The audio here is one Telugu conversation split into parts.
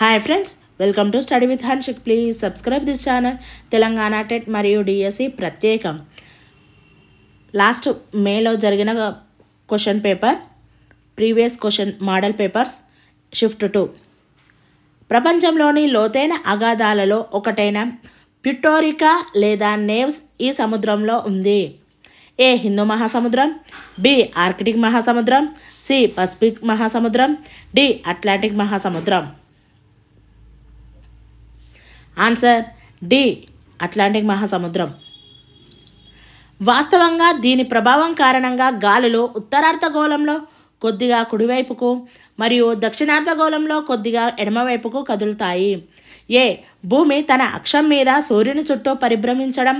Hi friends, welcome to study with Hanshik. Please subscribe this channel. Telangana TET మరియు డిఎస్సి ప్రత్యేకం లాస్ట్ మేలో జరిగిన question paper, previous question model papers shift 2. ప్రపంచంలోని లోతైన అగాధాలలో ఒకటైన ప్యూర్టోరికా లేదా నేవ్స్ ఈ సముద్రంలో ఉంది. ఏ హిందూ మహాసముద్రం, బి ఆర్కిటిక్ మహాసముద్రం, సి పసిఫిక్ మహాసముద్రం, డి అట్లాంటిక్ మహాసముద్రం. ఆన్సర్ డి అట్లాంటిక్ మహాసముద్రం. వాస్తవంగా దీని ప్రభావం కారణంగా గాలులు ఉత్తరార్ధగోళంలో కొద్దిగా కుడివైపుకు మరియు దక్షిణార్ధగోళంలో కొద్దిగా ఎడమవైపుకు కదులుతాయి. ఏ భూమి తన అక్షం మీద సూర్యుని చుట్టూ పరిభ్రమించడం,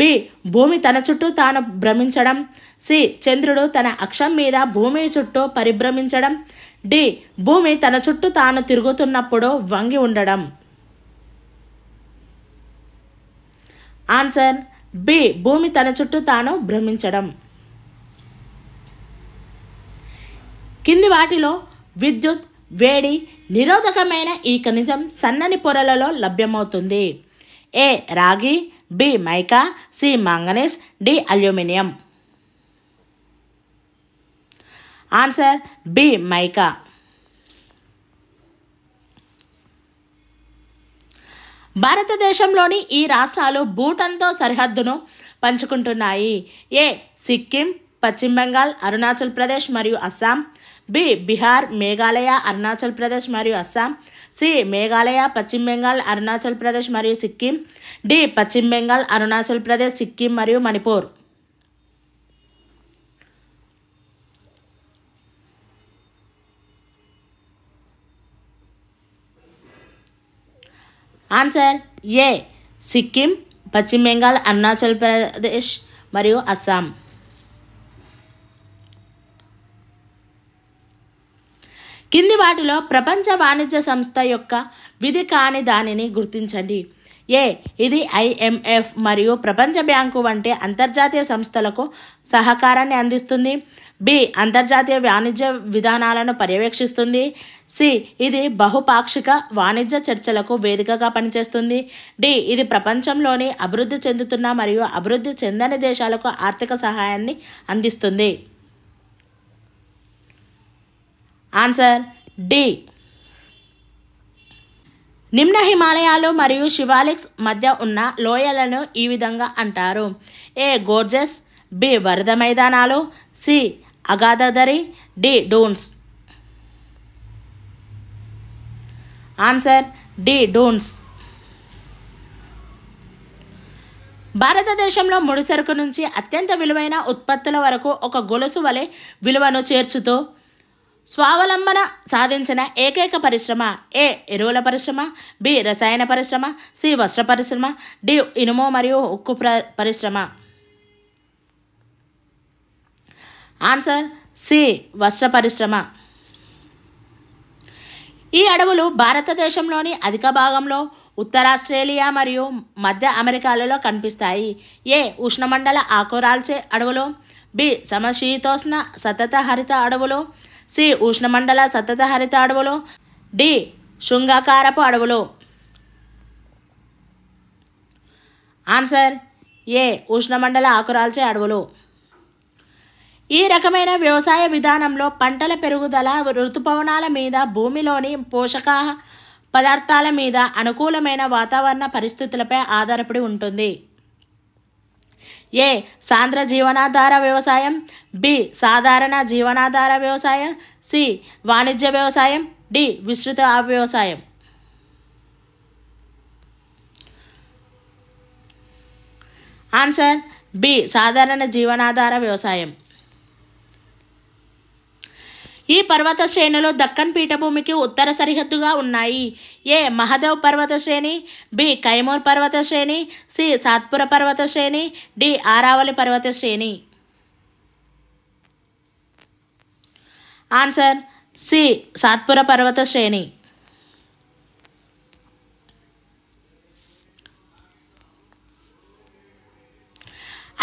బి భూమి తన చుట్టూ తాను భ్రమించడం, సి చంద్రుడు తన అక్షం మీద భూమి చుట్టూ పరిభ్రమించడం, డి భూమి తన చుట్టూ తాను తిరుగుతున్నప్పుడు వంగి ఉండడం. ఆన్సర్ బి భూమి తన చుట్టూ తాను భ్రమించడం. కింది వాటిలో విద్యుత్, వేడి నిరోధకమైన ఈ ఖనిజం సన్నని పొరలలో లభ్యమవుతుంది. ఏ రాగి, B mica, C manganese, D aluminium. Answer B mica. భారతదేశంలోని ఈ రాష్ట్రాలు భూటాన్తో సరిహద్దును పంచుకుంటున్నాయి. ఏ సిక్కిం, పశ్చిమ బెంగాల్, అరుణాచల్ ప్రదేశ్ మరియు అస్సాం, బి బీహార్, మేఘాలయ, అరుణాచల్ ప్రదేశ్ మరియు అస్సాం, సి మేఘాలయ, పశ్చిమ బెంగాల్, అరుణాచల్ ప్రదేశ్ మరియు సిక్కిం, డి పశ్చిమ బెంగాల్, అరుణాచల్ ప్రదేశ్, సిక్కిం మరియు మణిపూర్. ఆన్సర్ ఏ సిక్కిం, పశ్చిమ బెంగాల్, అరుణాచల్ ప్రదేశ్ మరియు అస్సాం. కింది వాటిలో ప్రపంచ వాణిజ్య సంస్థ యొక్క విధి కాని దానిని గుర్తించండి. ఏ ఇది IMF మరియు ప్రపంచ బ్యాంకు వంటి అంతర్జాతీయ సంస్థలకు సహకారాన్ని అందిస్తుంది. బి అంతర్జాతీయ వాణిజ్య విధానాలను పర్యవేక్షిస్తుంది. సి ఇది బహుపాక్షిక వాణిజ్య చర్చలకు వేదికగా పనిచేస్తుంది. డి ఇది ప్రపంచంలోని అభివృద్ధి చెందుతున్న మరియు అభివృద్ధి చెందని దేశాలకు ఆర్థిక సహాయాన్ని అందిస్తుంది. Answer D. నిమ్న హిమాలయాలు మరియు శివాలిక్స్ మధ్య ఉన్న లోయలను ఈ విధంగా అంటారు. ఏ గోర్జెస్, బి వరద మైదానాలు, సి అగాధదరి, D duns. Answer D duns. భారతదేశంలో ముడిసరుకు నుంచి అత్యంత విలువైన ఉత్పత్తుల వరకు ఒక గొలుసు వలె విలువను చేర్చుతూ స్వావలంబన సాధించిన ఏకైక పరిశ్రమ. ఏ ఎరువుల పరిశ్రమ, బి రసాయన పరిశ్రమ, సి వస్త్ర పరిశ్రమ, డి ఇనుము మరియు ఉక్కు పరిశ్రమ. ఆన్సర్ సి వస్త్ర పరిశ్రమ. ఈ అడవులు భారతదేశంలోని అధిక భాగంలో ఉత్తర ఆస్ట్రేలియా మరియు మధ్య అమెరికాలలో కనిపిస్తాయి. ఏ ఉష్ణమండల ఆకురాల్చే అడవులు, బి సమశీతోష్ణ సతత హరిత అడవులు, సి ఉష్ణమండల సతత హరిత అడవులు, డి శృంగాకారపు అడవులు. ఆన్సర్ ఏ ఉష్ణమండల ఆకురాల్చే అడవులు. ఈ రకమైన వ్యవసాయ విధానంలో పంటల పెరుగుదల ఋతుపవనాల మీద, భూమిలోని పోషక పదార్థాల మీద, అనుకూలమైన వాతావరణ పరిస్థితులపై ఆధారపడి ఉంటుంది. ఏ సాంద్ర జీవనాధార వ్యవసాయం, బి సాధారణ జీవనాధార వ్యవసాయం, సి వాణిజ్య వ్యవసాయం, డి విస్తృత వ్యవసాయం. ఆన్సర్ బి సాధారణ జీవనాధార వ్యవసాయం. ఈ పర్వత శ్రేణులు దక్కన్ పీఠభూమికి ఉత్తర సరిహద్దుగా ఉన్నాయి. ఏ మహదేవ్ పర్వత శ్రేణి, బి కైమూర్ పర్వత శ్రేణి, సి సాత్పుర పర్వత శ్రేణి, డి ఆరావళి పర్వత శ్రేణి. ఆన్సర్ సి సాత్పుర పర్వత శ్రేణి.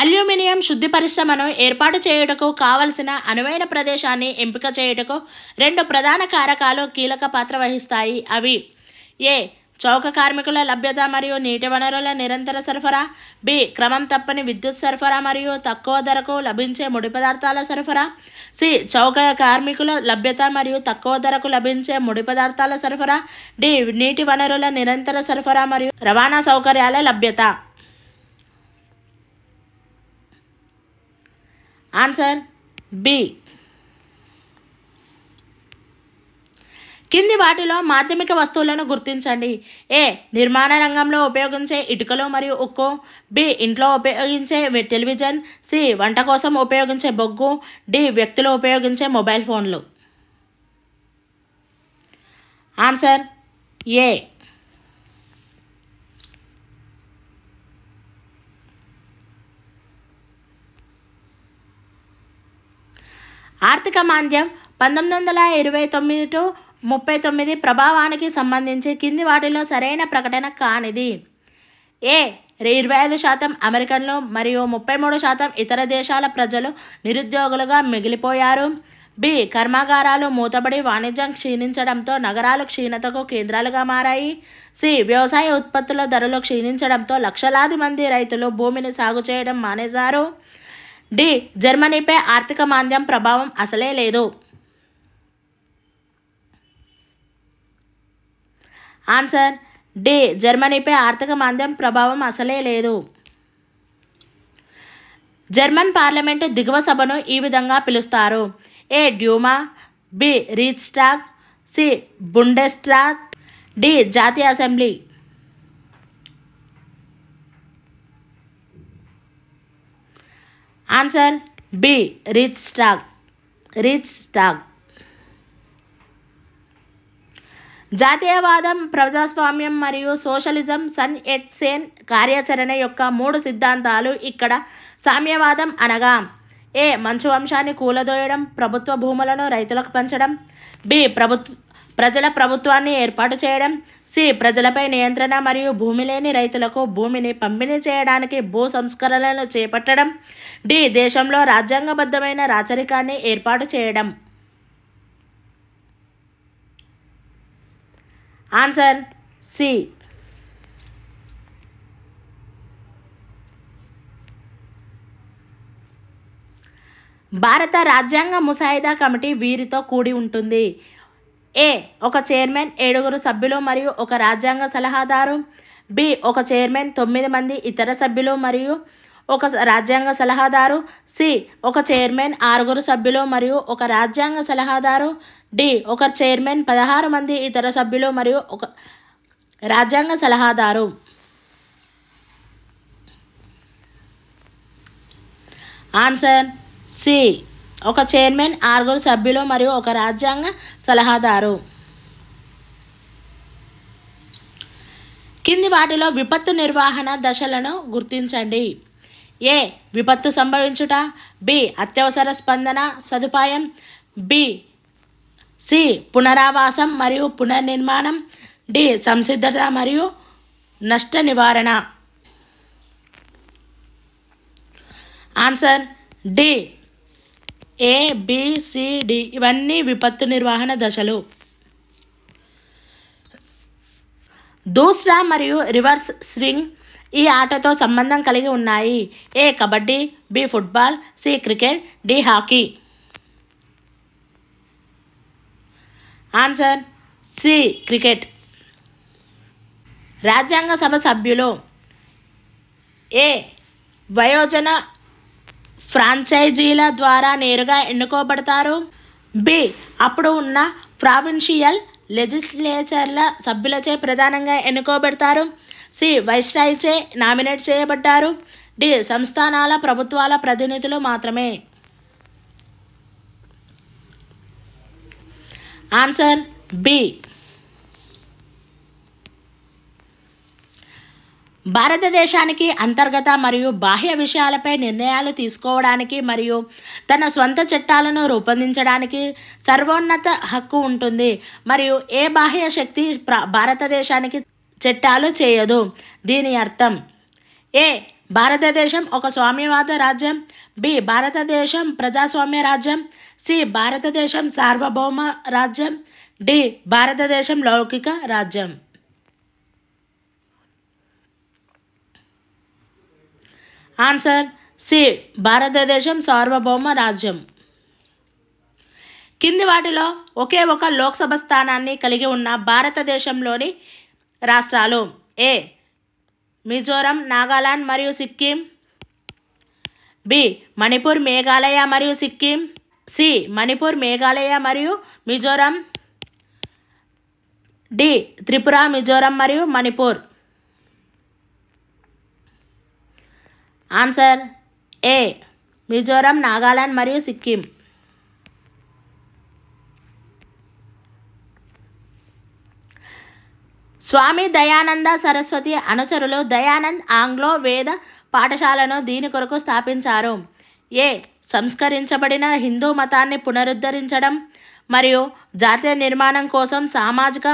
అల్యూమినియం శుద్ధి పరిశ్రమను ఏర్పాటు చేయుటకు కావలసిన అనువైన ప్రదేశాన్ని ఎంపిక చేయుటకు రెండు ప్రధాన కారకాలు కీలక పాత్ర వహిస్తాయి. అవి ఏ చౌక కార్మికుల లభ్యత మరియు నీటి వనరుల నిరంతర సరఫరా. బి క్రమం తప్పని విద్యుత్ సరఫరా మరియు తక్కువ ధరకు లభించే ముడి పదార్థాల సరఫరా. సి చౌక కార్మికుల లభ్యత మరియు తక్కువ ధరకు లభించే ముడి పదార్థాల సరఫరా. డి నీటి వనరుల నిరంతర సరఫరా మరియు రవాణా సౌకర్యాల లభ్యత. Answer B. కింది వాటిలో మాధ్యమిక వస్తువులను గుర్తించండి. ఏ నిర్మాణ రంగంలో ఉపయోగించే ఇటుకలు మరియు ఉక్కు. బి ఇంట్లో ఉపయోగించే టెలివిజన్. సి వంట కోసం ఉపయోగించే బొగ్గు. డి వ్యక్తులు ఉపయోగించే మొబైల్ ఫోన్లు. ఆన్సర్ ఏ. ఆర్థిక మాంద్యం 1929 టు 39 ప్రభావానికి సంబంధించి కింది వాటిలో సరైన ప్రకటన కానిది. ఏ 25% అమెరికన్లు మరియు 33% ఇతర దేశాల ప్రజలు నిరుద్యోగులుగా మిగిలిపోయారు. బి కర్మాగారాలు మూతబడి వాణిజ్యం క్షీణించడంతో నగరాలు క్షీణతకు కేంద్రాలుగా మారాయి. సి వ్యవసాయ ఉత్పత్తుల ధరలు క్షీణించడంతో లక్షలాది మంది రైతులు భూమిని సాగు చేయడం మానేశారు. డి జర్మనీపై ఆర్థిక మాంద్యం ప్రభావం అసలే లేదు. ఆన్సర్ డి జర్మనీపై ఆర్థిక మాంద్యం ప్రభావం అసలే లేదు. జర్మన్ పార్లమెంటు దిగువ సభను ఈ విధంగా పిలుస్తారు. A Duma. B Reichstag. C Bundestag. D జాతీయ అసెంబ్లీ. Answer B Reichstag. జాతీయవాదం, ప్రజాస్వామ్యం మరియు సోషలిజం సన్ ఎట్ సేన్ కార్యాచరణ యొక్క 3 సిద్ధాంతాలు ఇక్కడ. సామ్యవాదం అనగా ఏ మంచు వంశాన్ని కూలదోయడం, ప్రభుత్వ భూములను రైతులకు పంచడం. బి ప్రజల ప్రభుత్వాన్ని ఏర్పాటు చేయడం. సి ప్రజలపై నియంత్రణ మరియు భూమి లేని రైతులకు భూమిని పంపిణీ చేయడానికి భూ సంస్కరణలను చేపట్టడం. డి దేశంలో రాజ్యాంగబద్ధమైన రాచరికాన్ని ఏర్పాటు చేయడం. Answer C. భారత రాజ్యాంగ ముసాయిదా కమిటీ వీరితో కూడి ఉంటుంది. ఏ ఒక చైర్మన్, 7 సభ్యులు మరియు ఒక రాజ్యాంగ సలహాదారు. బి ఒక చైర్మన్, 9 మంది ఇతర సభ్యులు మరియు ఒక రాజ్యాంగ సలహాదారు. సి ఒక చైర్మన్, 6 సభ్యులు మరియు ఒక రాజ్యాంగ సలహాదారు. డి ఒక చైర్మన్, 16 మంది ఇతర సభ్యులు మరియు ఒక రాజ్యాంగ సలహాదారు. ఆన్సర్ సి ఒక చైర్మన్, 6 సభ్యులు మరియు ఒక రాజ్యాంగ సలహాదారు. కింది వాటిలో విపత్తు నిర్వహణ దశలను గుర్తించండి. ఏ విపత్తు సంభవించుట. బి అత్యవసర స్పందన సదుపాయం. సి పునరావాసం మరియు పునర్నిర్మాణం. డి సంసిద్ధత మరియు నష్ట నివారణ. Answer D. A B C D ఇవన్నీ విపత్తు నిర్వహణ దశలు. దూస్రా మరియు రివర్స్ స్వింగ్ ఈ ఆటతో సంబంధం కలిగి ఉన్నాయి. A kabaddi. B football. C cricket. D hockey. Answer C cricket. రాజ్యాంగ సభ సభ్యులు. ఏ వయోజన ఫ్రాంచైజీల ద్వారా నేరుగా ఎన్నుకోబడతారు. బి అప్పుడు ఉన్న ప్రావిన్షియల్ లెజిస్లేచర్ల సభ్యులచే ప్రధానంగా ఎన్నుకోబడతారు. సి వైస్రాయ్చే నామినేట్ చేయబడ్డారు. డి సంస్థానాల ప్రభుత్వాల ప్రతినిధులు మాత్రమే. Answer B. భారతదేశానికి అంతర్గత మరియు బాహ్య విషయాలపై నిర్ణయాలు తీసుకోవడానికి మరియు తన స్వంత చట్టాలను రూపొందించడానికి సర్వోన్నత హక్కు ఉంటుంది మరియు ఏ బాహ్య శక్తి భారతదేశానికి చట్టాలు చేయదు. దీని అర్థం ఏ భారతదేశం ఒక స్వామ్యవాద రాజ్యం. బి భారతదేశం ప్రజాస్వామ్య రాజ్యం. సి భారతదేశం సార్వభౌమ రాజ్యం. డి భారతదేశం లౌకిక రాజ్యం. ఆన్సర్ సి భారతదేశం సార్వభౌమ రాజ్యం. కింది వాటిలో ఒకే ఒక లోక్సభ స్థానాన్ని కలిగి ఉన్న భారతదేశంలోని రాష్ట్రాలు. ఏ మిజోరం, నాగాలాండ్ మరియు సిక్కిం. బి మణిపూర్, మేఘాలయ మరియు సిక్కిం. సి మణిపూర్, మేఘాలయ మరియు మిజోరం. డి త్రిపుర, మిజోరం మరియు మణిపూర్. ఆన్సర్ ఏ మిజోరం, నాగాలాండ్ మరియు సిక్కిం. స్వామి దయానంద సరస్వతి అనుచరులు దయానంద్ ఆంగ్లో వేద పాఠశాలను దీని కొరకు స్థాపించారు. ఏ సంస్కరించబడిన హిందూ మతాన్ని పునరుద్ధరించడం మరియు జాతీయ నిర్మాణం కోసం సామాజిక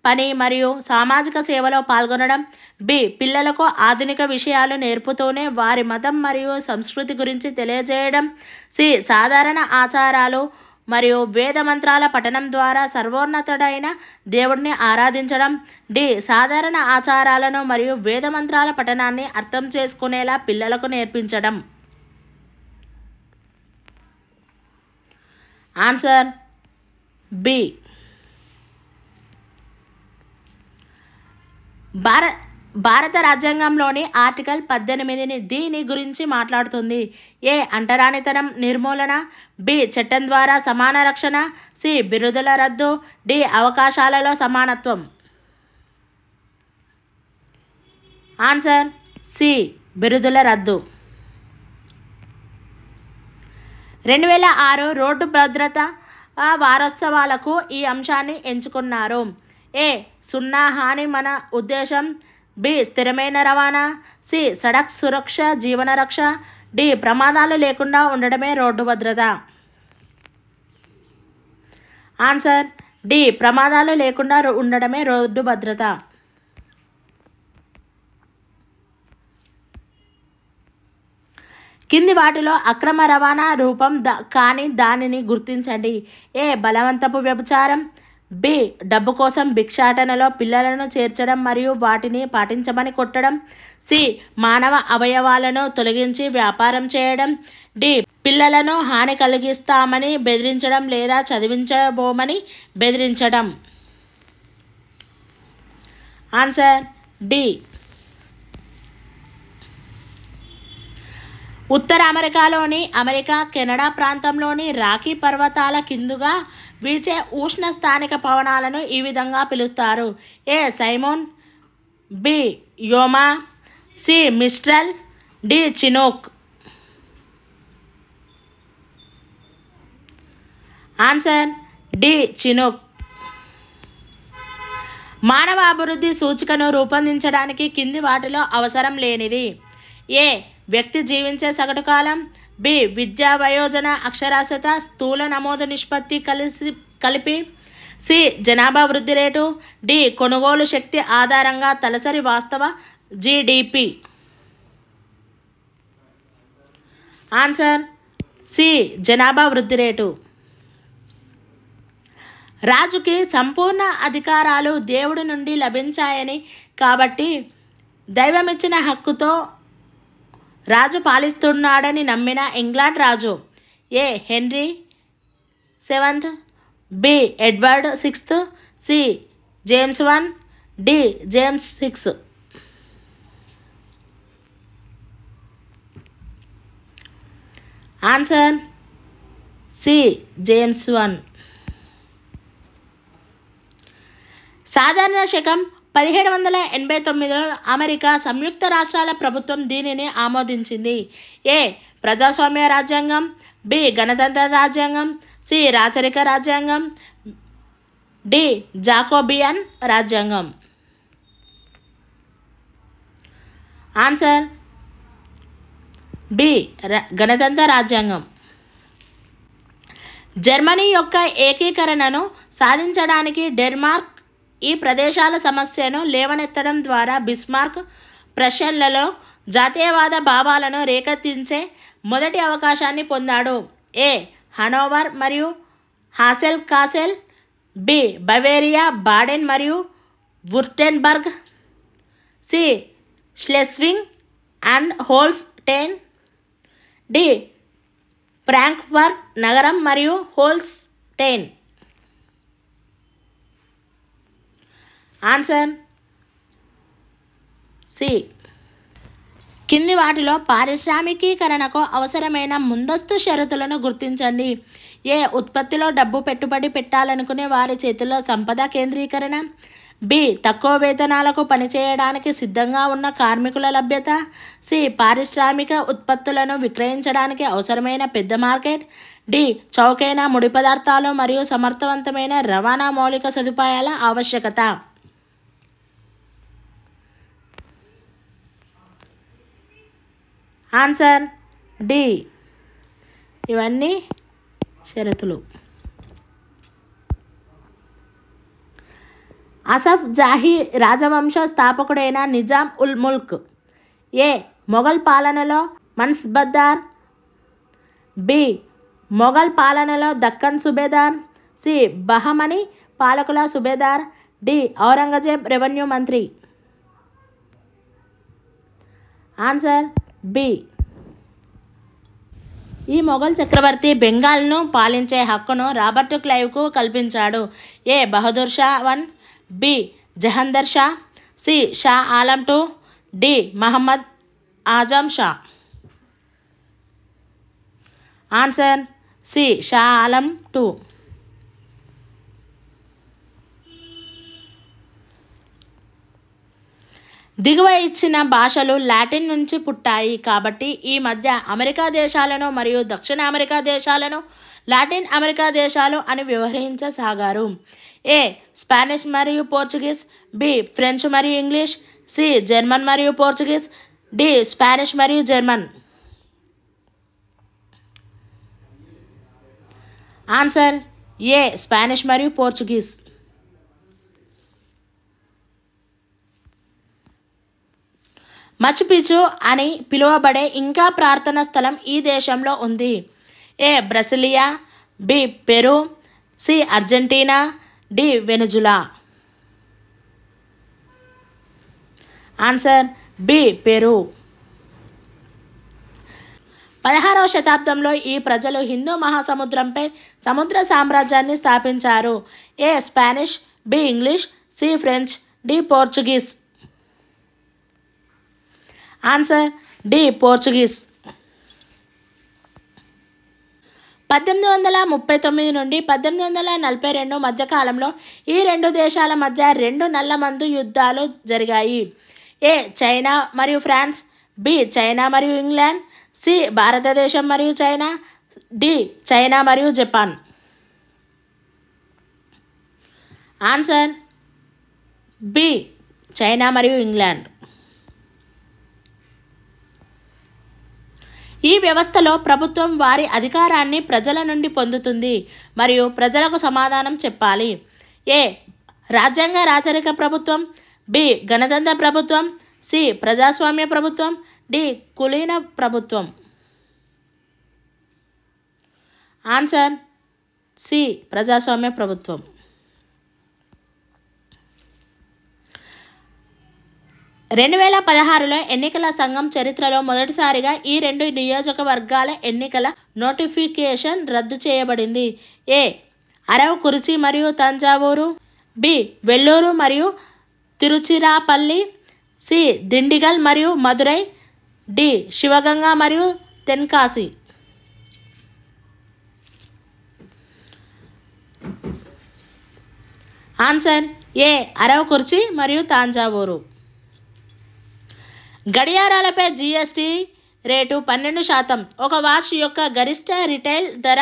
పని మరియు సామాజిక సేవలో పాల్గొనడం. బి పిల్లలకు ఆధునిక విషయాలు నేర్పుతూనే వారి మతం మరియు సంస్కృతి గురించి తెలియజేయడం. సి సాధారణ ఆచారాలు మరియు వేద మంత్రాల పఠనం ద్వారా సర్వోన్నతుడైన దేవుడిని ఆరాధించడం. డి సాధారణ ఆచారాలను మరియు వేద మంత్రాల పఠనాన్ని అర్థం చేసుకునేలా పిల్లలకు నేర్పించడం. ఆన్సర్ బి భారత రాజ్యాంగంలోని ఆర్టికల్ 18 దీని గురించి మాట్లాడుతుంది. ఏ అంటరానితనం నిర్మూలన. బి చట్టం ద్వారా సమాన రక్షణ. సి బిరుదుల రద్దు. డి అవకాశాలలో సమానత్వం. ఆన్సర్ సి బిరుదుల రద్దు. 2006 రోడ్డు భద్రత వారోత్సవాలకు ఈ అంశాన్ని ఎంచుకున్నారు. ఏ సున్నా హాని మన ఉద్దేశం. బి స్థిరమైన రవాణా. సి సడక్ సురక్ష జీవన రక్ష. డి ప్రమాదాలు లేకుండా ఉండడమే రోడ్డు భద్రత. ఆన్సర్ డి ప్రమాదాలు లేకుండా ఉండడమే రోడ్డు భద్రత. కింది వాటిలో అక్రమ రవాణా రూపం కానీ దానిని గుర్తించండి. ఏ బలవంతపు వ్యభిచారం. బి డబ్బు కోసం భిక్షాటనలో పిల్లలను చేర్చడం మరియు వాటిని పాటించమని కొట్టడం. సి మానవ అవయవాలను తొలగించి వ్యాపారం చేయడం. డి పిల్లలను హాని కలిగిస్తామని బెదిరించడం లేదా చదివించబోమని బెదిరించడం. Answer D. ఉత్తర అమెరికాలోని అమెరికా కెనడా ప్రాంతంలోని రాకీ పర్వతాల కిందుగా వీచే ఉష్ణ స్థానిక పవనాలను ఈ విధంగా పిలుస్తారు. A simoon. B Yoma. C mistral. D chinook. Answer D chinook. మానవ అభివృద్ధి సూచికను రూపొందించడానికి కింది వాటిలో అవసరం లేనిది. ఏ వ్యక్తి జీవించే సగటు కాలం. బి విద్యా వయోజన అక్షరాస్యత స్థూల నమోదు నిష్పత్తి కలిపి. సి జనాభా వృద్ధి రేటు. డి కొనుగోలు శక్తి ఆధారంగా తలసరి వాస్తవ జిడిపి. ఆన్సర్ సి జనాభా వృద్ధి రేటు. రాజుకి సంపూర్ణ అధికారాలు దేవుడి నుండి లభించాయని కాబట్టి దైవమిచ్చిన హక్కుతో రాజు పాలిస్తున్నాడని నమ్మిన ఇంగ్లాండ్ రాజు. A Henry VII. B Edward VI. C James I. D James VI. Answer C James I. సాధారణ శకం 1789లో అమెరికా సంయుక్త రాష్ట్రాల ప్రభుత్వం దీనిని ఆమోదించింది. ఏ ప్రజాస్వామ్య రాజ్యాంగం. బి గణతంత్ర రాజ్యాంగం. సి రాచరిక రాజ్యాంగం. డి జాకోబియన్ రాజ్యాంగం. ఆన్సర్ బి గణతంత్ర రాజ్యాంగం. జర్మనీ యొక్క ఏకీకరణను సాధించడానికి డెన్మార్క్ ఈ ప్రదేశాల సమస్యను లేవనెత్తడం ద్వారా బిస్మార్క్ ప్రషన్లలో జాతీయవాద భావాలను రేకెత్తించే మొదటి అవకాశాన్ని పొందాడు. ఏ హనోవర్ మరియు Hesse Kassel. B Bavaria Baden మరియు Wurttemberg. C Schleswig and Holstein. D Frankfurt నగరం మరియు హోల్స్టైన్. Answer C. కింది వాటిలో పారిశ్రామికీకరణకు అవసరమైన ముందస్తు షరతులను గుర్తించండి. ఏ ఉత్పత్తిలో డబ్బు పెట్టుబడి పెట్టాలనుకునే వారి చేతుల్లో సంపద కేంద్రీకరణ. బి తక్కువ వేతనాలకు పనిచేయడానికి సిద్ధంగా ఉన్న కార్మికుల లభ్యత. సి పారిశ్రామిక ఉత్పత్తులను విక్రయించడానికి అవసరమైన పెద్ద మార్కెట్. డి చౌకైన ముడి పదార్థాలు మరియు సమర్థవంతమైన రవాణా మౌలిక సదుపాయాల ఆవశ్యకత. Answer D. ఇవన్నీ షరతులు. అసఫ్ జాహీ రాజవంశ స్థాపకుడైన నిజాం ఉల్ ముల్క్. ఏ మొఘల్ పాలనలో మన్సబ్దార్. బి మొఘల్ పాలనలో దక్కన్ సుబేదార్. సి బహమనీ పాలకుల సుబేదార్. డి ఔరంగజేబ్ రెవెన్యూ మంత్రి. Answer B. ఈ మొఘల్ చక్రవర్తి బెంగాల్ను పాలించే హక్కును రాబర్ట్ క్లైవ్కు కల్పించాడు. A Bahadur Shah 1. B Jahandar Shah. C Shah Alam 2. D Mohammad Azam Shah. Answer C Shah Alam 2. దిగువ ఇచ్చిన భాషలు లాటిన్ నుంచి పుట్టాయి కాబట్టి ఈ మధ్య అమెరికా దేశాలను మరియు దక్షిణ అమెరికా దేశాలను లాటిన్ అమెరికా దేశాలు అని వ్యవహరించసాగారు. ఏ స్పానిష్ మరియు పోర్చుగీస్. బి ఫ్రెంచ్ మరియు ఇంగ్లీష్. సి జర్మన్ మరియు పోర్చుగీస్. డి స్పానిష్ మరియు జర్మన్. ఆన్సర్ ఏ స్పానిష్ మరియు పోర్చుగీస్. మచుపిచు అని పిలువబడే ఇంకా ప్రార్థనా స్థలం ఈ దేశంలో ఉంది. A Brasilia. B Peru. C Argentina. D Venezuela. Answer B Peru. 16వ శతాబ్దంలో ఈ ప్రజలు హిందూ మహాసముద్రంపై సముద్ర సామ్రాజ్యాన్ని స్థాపించారు. A Spanish. B English. C French. D Portuguese. Answer D Portuguese. 1839 నుండి 1842 మధ్యకాలంలో ఈ రెండు దేశాల మధ్య 2 నల్లమందు యుద్ధాలు జరిగాయి. ఏ చైనా మరియు ఫ్రాన్స్. బి చైనా మరియు ఇంగ్లాండ్. సి భారతదేశం మరియు చైనా. డి చైనా మరియు జపాన్. ఆన్సర్ బి చైనా మరియు ఇంగ్లాండ్. ఈ వ్యవస్థలో ప్రభుత్వం వారి అధికారాన్ని ప్రజల నుండి పొందుతుంది మరియు ప్రజలకు సమాధానం చెప్పాలి. ఏ రాజ్యాంగ రాచరిక ప్రభుత్వం. బి గణతంత్ర ప్రభుత్వం. సి ప్రజాస్వామ్య ప్రభుత్వం. డి కులీన ప్రభుత్వం. ఆన్సర్ సి ప్రజాస్వామ్య ప్రభుత్వం. 2016లో ఎన్నికల సంఘం చరిత్రలో మొదటిసారిగా ఈ 2 నియోజకవర్గాల ఎన్నికల నోటిఫికేషన్ రద్దు చేయబడింది. ఏ అరవకురిచి మరియు తంజావూరు. బి వెల్లూరు మరియు తిరుచిరాపల్లి. సి దిండిగల్ మరియు మదురై. డి శివగంగా మరియు తెన్కాసి. ఆన్సర్ ఏ అరవకురిచి మరియు తంజావూరు. గడియారాలపై GST rate 12%. ఒక వాచ్ యొక్క గరిష్ట రిటైల్ ధర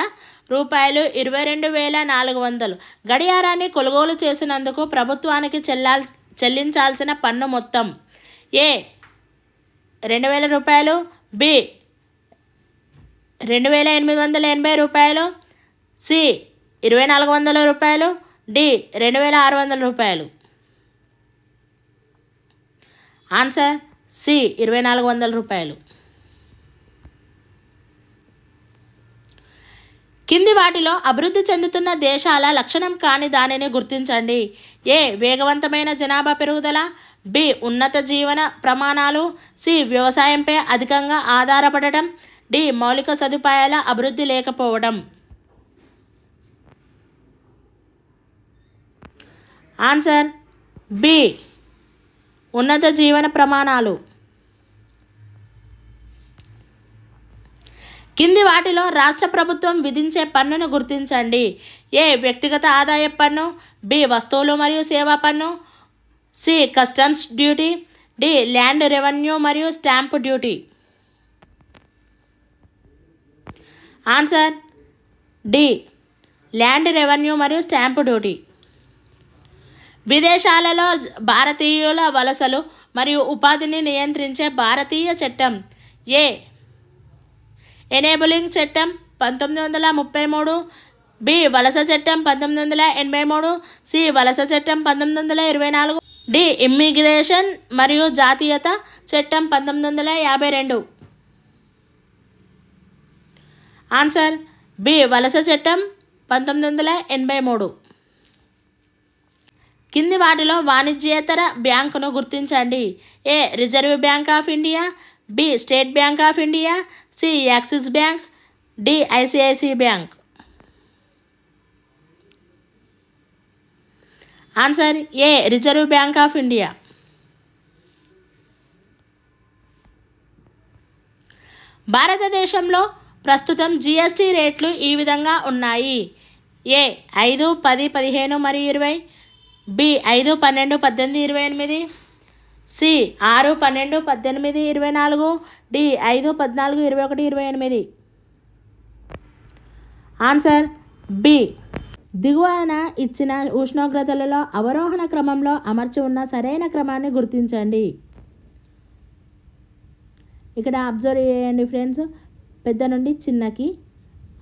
₹22,400. గడియారాన్ని కొనుగోలు చేసినందుకు ప్రభుత్వానికి చెల్లించాల్సిన పన్ను మొత్తం. A ₹2,000. B ₹2,880. C ₹2,400. D ₹2,600. Answer C ₹2,400. కింది వాటిలో అభివృద్ధి చెందుతున్న దేశాల లక్షణం కాని దానిని గుర్తించండి. ఏ వేగవంతమైన జనాభా పెరుగుదల, బి ఉన్నత జీవన ప్రమాణాలు, సి వ్యవసాయంపై అధికంగా ఆధారపడటం, డి మౌలిక సదుపాయాల అభివృద్ధి లేకపోవడం. ఆన్సర్ బి ఉన్నత జీవన ప్రమాణాలు. కింది వాటిలో రాష్ట్ర ప్రభుత్వం విధించే పన్నును గుర్తించండి. ఏ వ్యక్తిగత ఆదాయ పన్ను, బి వస్తువులు మరియు సేవా పన్ను, C customs duty, D land revenue మరియు stamp duty. Answer D land revenue మరియు స్టాంపు డ్యూటీ. విదేశాలలో భారతీయుల వలసలు మరియు ఉపాధిని నియంత్రించే భారతీయ చట్టం. ఏ ఎనేబులింగ్ చట్టం 1933, బి వలస చట్టం 1983, సి వలస చట్టం 1924, డి ఇమ్మిగ్రేషన్ మరియు జాతీయత చట్టం 1952. ఆన్సర్ బి వలస చట్టం 1983. కింది వాటిలో వాణిజ్యేతర బ్యాంకును గుర్తించండి. A reserve bank of India, B state bank of India, C axis bank, D ICICI bank. Answer A reserve bank of India. భారతదేశంలో ప్రస్తుతం జిఎస్టీ రేట్లు ఈ విధంగా ఉన్నాయి. ఏ 5, 10, 15 మరియు 20, B 5, 12, 18, 28, C 6, 12, 18, 24, D 5, 14, 21, 28. Answer B దిగువన ఇచ్చిన ఉష్ణోగ్రతలలో అవరోహణ క్రమంలో అమర్చి ఉన్న సరైన క్రమాన్ని గుర్తించండి. ఇక్కడ అబ్జర్వ్ చేయండి ఫ్రెండ్స్, పెద్ద నుండి చిన్నకి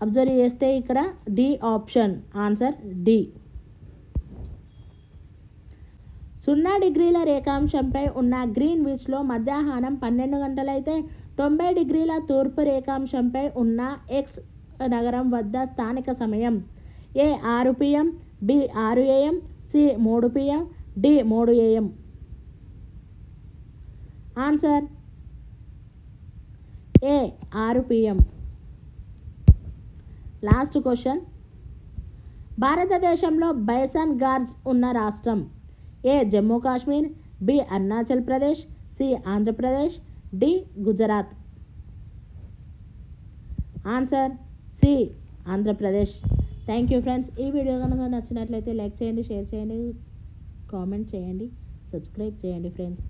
అబ్జర్వ్ చేస్తే ఇక్కడ డి ఆప్షన్. Answer D. 0 డిగ్రీల రేఖాంశంపై ఉన్న గ్రీన్విచ్లో మధ్యాహ్నం 12 గంటలైతే 90 డిగ్రీల తూర్పు రేఖాంశంపై ఉన్న ఎక్స్ నగరం వద్ద స్థానిక సమయం. A 6 PM, B 6 AM, C 3 PM, D 3 AM. Answer A 6 PM. Last question. భారతదేశంలో బైసన్ గార్జ్ ఉన్న రాష్ట్రం. A Jammu Kashmir, B Arunachal Pradesh, C Andhra Pradesh, D Gujarat. Answer C Andhra Pradesh. Thank you friends. ఈ వీడియో కనుక నచ్చినట్లయితే లైక్ చేయండి, షేర్ చేయండి, కామెంట్ చేయండి, సబ్స్క్రైబ్ చేయండి ఫ్రెండ్స్.